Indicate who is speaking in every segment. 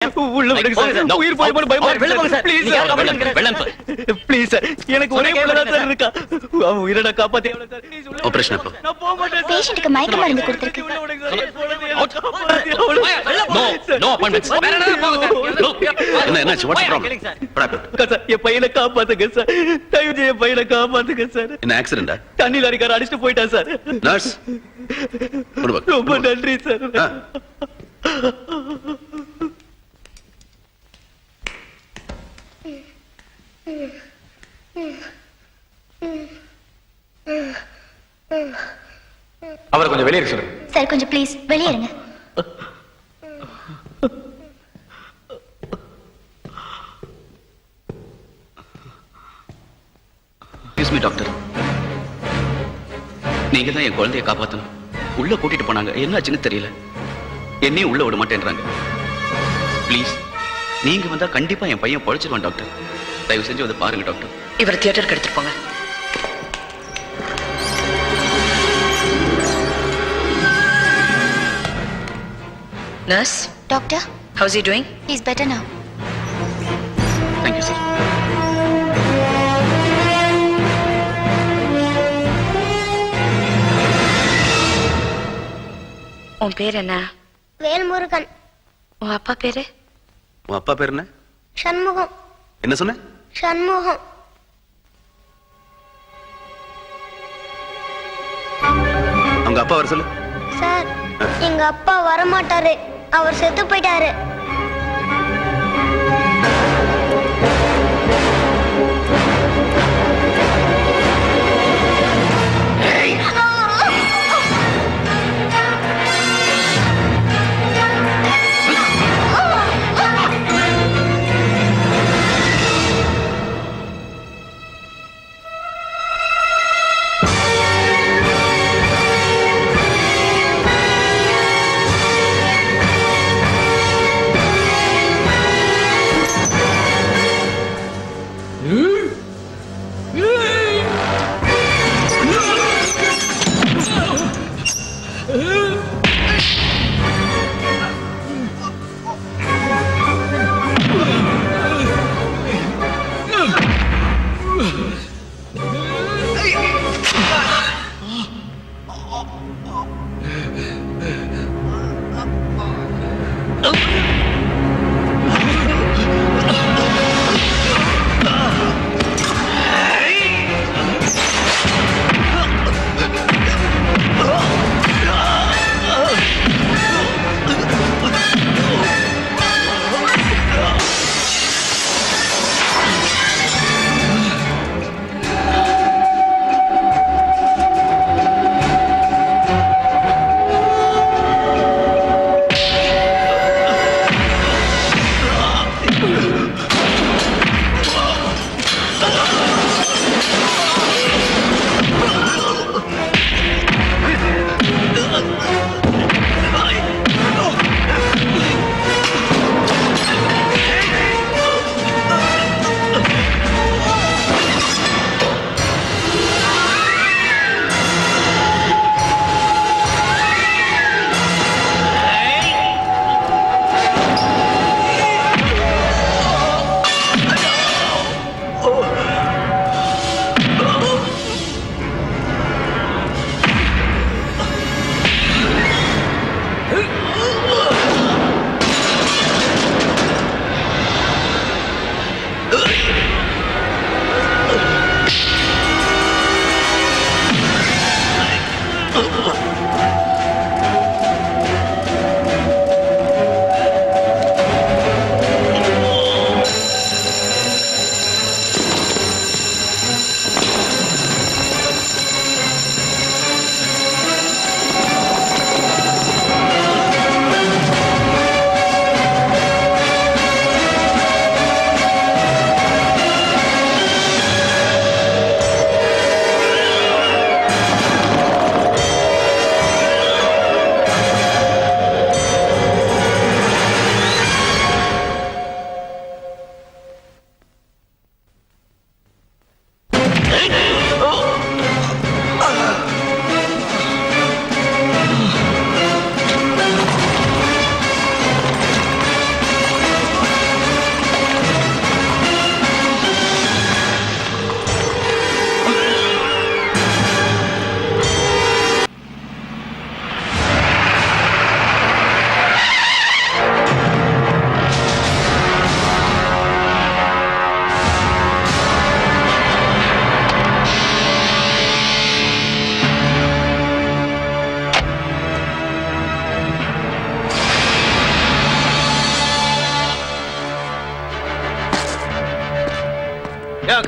Speaker 1: உள்ள விடுங்க சார். உயிர் போய் பயமா இருக்கு sir. Please sir. Please sir. எனக்கு ஒரே புள்ள தான் சார் இருக்கா. அவன் உயிரை காப்பாத்தி எவ்வளவு சார். ப்ளீஸ் உள்ள
Speaker 2: ஆபரேஷன் அப்போ
Speaker 1: நான் போக மாட்டேன் சார்.
Speaker 3: பேஷண்ட்க்கு மயக்க மருந்து கொடுத்திருக்கு.
Speaker 1: உள்ள விடுங்க சார்.
Speaker 2: நோ அப்பாயின்மெண்ட்ஸ் என்ன என்னாச்சு வாட்ஸ் ப்ராப்ளம்
Speaker 1: சார் என் பையனை காப்பாத்துங்க சார். தயவு செய்து என் பையனை காப்பாத்துங்க சார்.
Speaker 2: என்ன ஆக்சிடென்ட்டா
Speaker 1: தண்ணி லாரிக்கார அடிச்சிட்டு போயிட்டான் சார்.
Speaker 2: நர்ஸ்
Speaker 1: ரொம்ப நன்றி சார்.
Speaker 4: அவரை கொஞ்சம் வெளியே இருக்க சொல்லுங்க.
Speaker 3: சார் கொஞ்சம் ப்ளீஸ் வெளியே இருங்க.
Speaker 2: எக்ஸ்கியூஸ் மீ டாக்டர், நீங்க தான் என் குழந்தையை காப்பாத்தணும். உள்ள கூட்டிட்டு போனாங்க, என்னாச்சுன்னு தெரியல. என்னையும் உள்ள விட மாட்டேன்றாங்க. ப்ளீஸ் நீங்க வந்தா கண்டிப்பா என் பையன் பொழைச்சிருவான் டாக்டர். தயவு செஞ்சு வந்து பாருங்க டாக்டர்.
Speaker 5: இவர் தியேட்டருக்கு எடுத்துட்டு போங்க. Nurse,
Speaker 3: doctor,
Speaker 5: how's he doing?
Speaker 3: he is better now.
Speaker 2: Thank you sir.
Speaker 5: உன் பேர் என்ன?
Speaker 3: வேல்முருகன்.
Speaker 5: உன் அப்பா பேரு?
Speaker 2: உன் அப்பா பேர் என்ன?
Speaker 3: சண்முகம்.
Speaker 2: என்ன சொன்ன?
Speaker 3: சண்முகம்.
Speaker 2: அவங்க அப்பா வர சொல்லு.
Speaker 3: சார் எங்க அப்பா வரமாட்டாரு, அவர் செத்து போயிட்டாரு.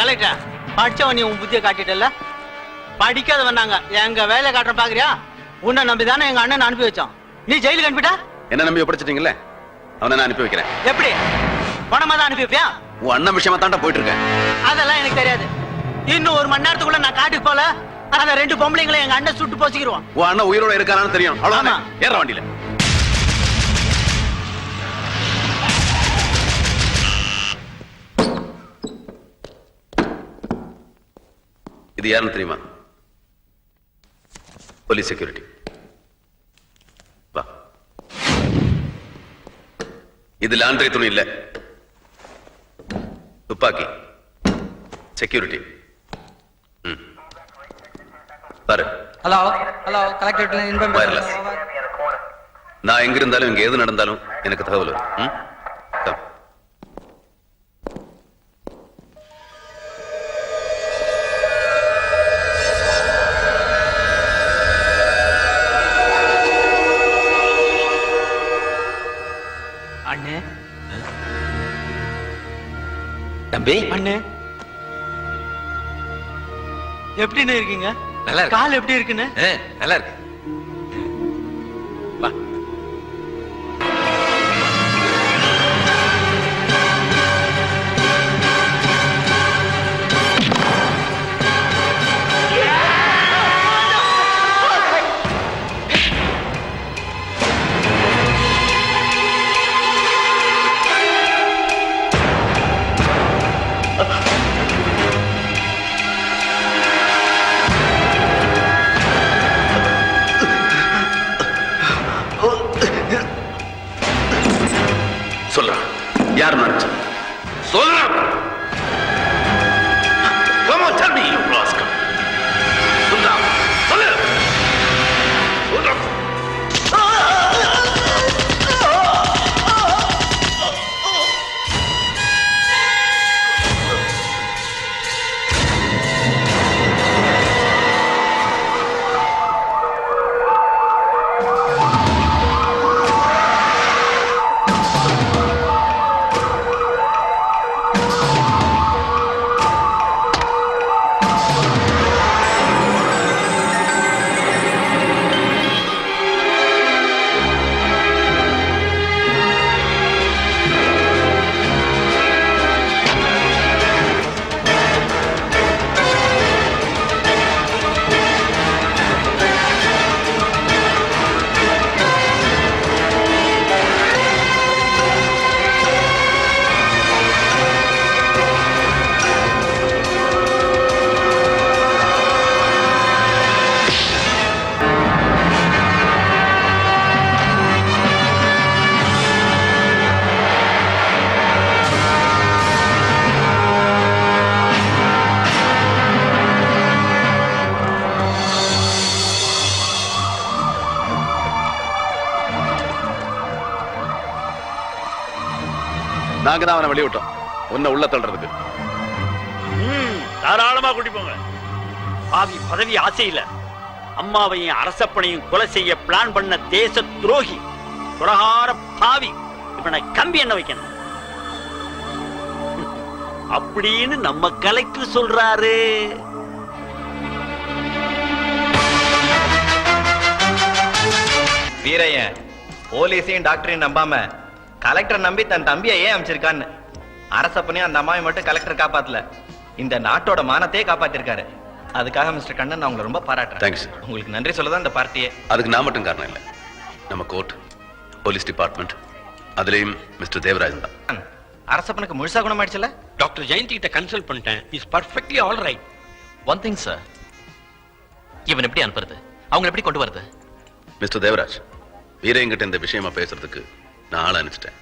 Speaker 6: கலெக்டர் படிச்சவன் நீ உன் புத்தியை காட்டிட்டல படிக்காத வந்தாங்க எங்க வேலையை காட்டுற பாக்குறியா உன்னை நம்பிதானே எங்க அண்ணன் அனுப்பி வச்சோம் நீ ஜெயிலுக்கு அனுப்பிட்டா
Speaker 7: என்ன நம்பி படிச்சிட்டீங்களே அவனை நான் அனுப்பி வைக்கிறேன்.
Speaker 6: எப்படி பணமா தான் அனுப்பி வைப்பியா
Speaker 7: உன் அண்ணன் விஷயமா தாண்டா போயிட்டு இருக்கேன்.
Speaker 6: அதெல்லாம் எனக்கு தெரியாது இன்னும் 1 மணி நேரத்துக்குள்ள நான் காட்டுக்கு போல அந்த 2 பொம்பளைங்களை எங்க அண்ணன் சுட்டு போசிக்கிருவான்.
Speaker 7: உன் அண்ணன் உயிரோட இருக்காரான்னு தெரியும் அவ்வளவுதான். ஏற வண்டியில. இது யாருன்னு தெரியுமா? Police security. வா. இது லாண்டரி துணி இல்ல, துப்பாக்கி. செக்யூரிட்டி. பாரு.
Speaker 6: Hello hello collector inform
Speaker 7: wireless. நான் எங்க இருந்தாலும் இங்க எது நடந்தாலும் எனக்கு தகவல் வரும்.
Speaker 6: அண்ணே
Speaker 4: தம்பி
Speaker 6: அண்ணே எப்படின்னு இருக்கீங்க?
Speaker 4: நல்லா இருக்கு.
Speaker 6: கால் எப்படி இருக்குன்னு?
Speaker 4: நல்லா இருக்கு. வா.
Speaker 7: சொல்றான். யார் நினைச்சா? சொல்றான். Come on, tell me, you rascal. சொல்றான். சொல்லு. சொல்றான். நாங்க தான் அவனை வெளியிட்டோம் உன்னை உள்ள தள்ளுறதுக்கு.
Speaker 8: தாராளமா கூட்டி போங்க. பாவி பதவி ஆசையில அம்மாவையும் அரசப்பனையும் கொலை செய்ய பிளான் பண்ண தேச துரோகி துரகார பாவி இவனை கம்பி என்ன வைக்கணும் அப்படின்னு நம்ம கலெக்டர் சொல்றாரு.
Speaker 1: வீரையன் போலீஸையும் டாக்டரையும் நம்பாம கலெக்டர் நம்பி தன் தம்பியை ஏன் அமைச்சிருக்கான்னு. அரசப்பனையும் அந்த அம்மாவை மட்டும் கலெக்டர் காப்பாத்தல, இந்த நாட்டோட மானத்தையே காப்பாத்திருக்காரு. அதுக்காக மிஸ்டர் கண்ணன் நான் உங்களை ரொம்ப பாராட்டுறேன்.
Speaker 7: தேங்க்ஸ்.
Speaker 1: உங்களுக்கு நன்றி சொல்லதான் இந்த பார்ட்டியே.
Speaker 7: அதுக்கு நான் மட்டும் காரணம் இல்லை, நம்ம கோர்ட், போலீஸ் டிபார்ட்மெண்ட், அதுலயும் மிஸ்டர் தேவராஜன் தான்.
Speaker 1: அரசப்பனுக்கு முழுசா குணமாயிடுச்சுல?
Speaker 8: டாக்டர் ஜெயந்தி கிட்ட கன்சல்ட் பண்ணிட்டேன். Is perfectly all right.
Speaker 9: One thing sir, இவன் எப்படி அனுப்புறது, அவங்க எப்படி கொண்டு வரது?
Speaker 7: மிஸ்டர் தேவராஜ், வீரையங்கிட்ட இந்த விஷயமா பேசுறதுக்கு நான் ஆள் அனுப்பிச்சிட்டேன்.